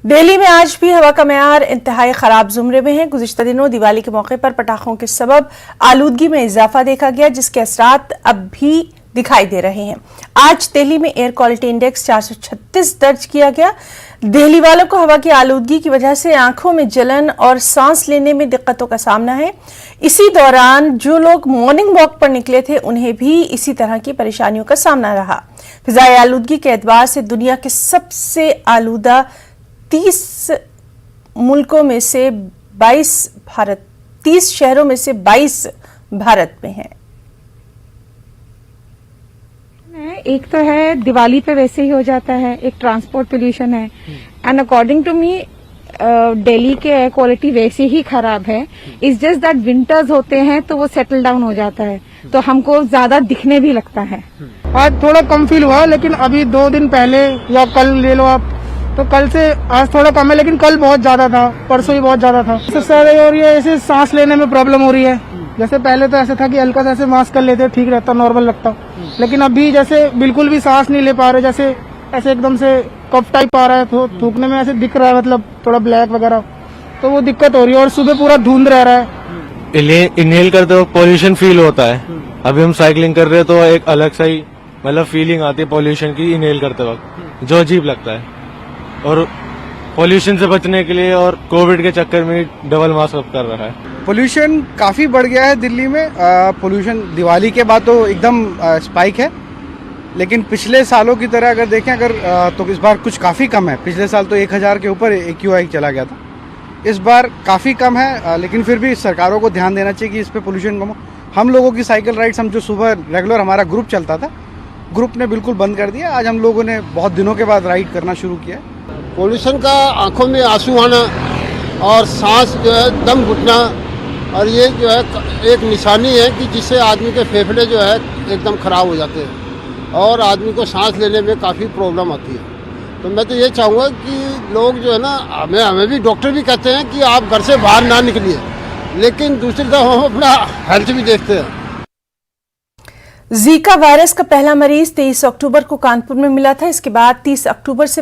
दिल्ली में आज भी हवा का मेयार इंतहाई खराब जुमरे में है। गुज़िश्ता दिनों दिवाली के मौके पर पटाखों के सबब आलूदगी में इजाफा देखा गया, जिसके असरात अब भी दिखाई दे रहे हैं। आज दिल्ली में एयर क्वालिटी इंडेक्स 436 दर्ज किया गया। दिल्ली वालों को हवा की आलूदगी की वजह से आंखों में जलन और सांस लेने में दिक्कतों का सामना है। इसी दौरान जो लोग मॉर्निंग वॉक पर निकले थे, उन्हें भी इसी तरह की परेशानियों का सामना रहा। फिजाई आलूदगी के एतबार से दुनिया के सबसे आलूदा 30 मुल्कों में से 30 शहरों में से 22 भारत में हैं। एक तो है दिवाली पे वैसे ही हो जाता है, एक ट्रांसपोर्ट पोल्यूशन है, and according to me Delhi के एयर क्वालिटी वैसे ही खराब है। इट्स जस्ट दैट विंटर्स होते हैं तो वो सेटल डाउन हो जाता है, तो हमको ज्यादा दिखने भी लगता है। आज थोड़ा कम फील हुआ, लेकिन अभी 2 दिन पहले या कल ले लो आप, तो कल से आज थोड़ा कम है, लेकिन कल बहुत ज्यादा था, परसों ही बहुत ज्यादा था। सर और ये ऐसे सांस लेने में प्रॉब्लम हो रही है। जैसे पहले तो ऐसा था कि हल्का सा ऐसे मास्क कर लेते, ठीक रहता, नॉर्मल लगता, लेकिन अभी जैसे बिल्कुल भी सांस नहीं ले पा रहे, जैसे ऐसे एकदम से कफ टाइप आ रहा है, तो थूकने में ऐसे दिख रहा है, मतलब थोड़ा ब्लैक वगैरह, तो वो दिक्कत हो रही है। और सुबह पूरा धुंध रह रहा है। इनहेल करते वक्त पॉल्यूशन फील होता है। अभी हम साइकिलिंग कर रहे हैं तो एक अलग सा ही मतलब फीलिंग आती है पॉल्यूशन की इनहेल करते वक्त, जो अजीब लगता है। और पॉल्यूशन से बचने के लिए और कोविड के चक्कर में डबल मास्क अप कर रहा है। पोल्यूशन काफ़ी बढ़ गया है दिल्ली में। पोल्यूशन दिवाली के बाद तो एकदम स्पाइक है, लेकिन पिछले सालों की तरह अगर देखें तो इस बार कुछ काफ़ी कम है। पिछले साल तो 1000 के ऊपर AQI चला गया था, इस बार काफ़ी कम है। लेकिन फिर भी सरकारों को ध्यान देना चाहिए कि इस पर पोल्यूशन कम हो। हम लोगों की साइकिल राइड्स, हम जो सुबह रेगुलर हमारा ग्रुप चलता था, ग्रुप ने बिल्कुल बंद कर दिया। आज हम लोगों ने बहुत दिनों के बाद राइड करना शुरू किया है। पोल्यूशन का आंखों में आंसू आना और सांस जो है दम घुटना, और ये जो है एक निशानी है कि जिससे आदमी के फेफड़े जो है एकदम ख़राब हो जाते हैं और आदमी को सांस लेने में काफ़ी प्रॉब्लम आती है। तो मैं तो ये चाहूँगा कि लोग जो है ना, हमें भी डॉक्टर भी कहते हैं कि आप घर से बाहर ना निकलिए, लेकिन दूसरी तरफ हम अपना हेल्थ भी देखते हैं। जीका वायरस का पहला मरीज 23 अक्टूबर को कानपुर में मिला था। इसके बाद 30 अक्टूबर से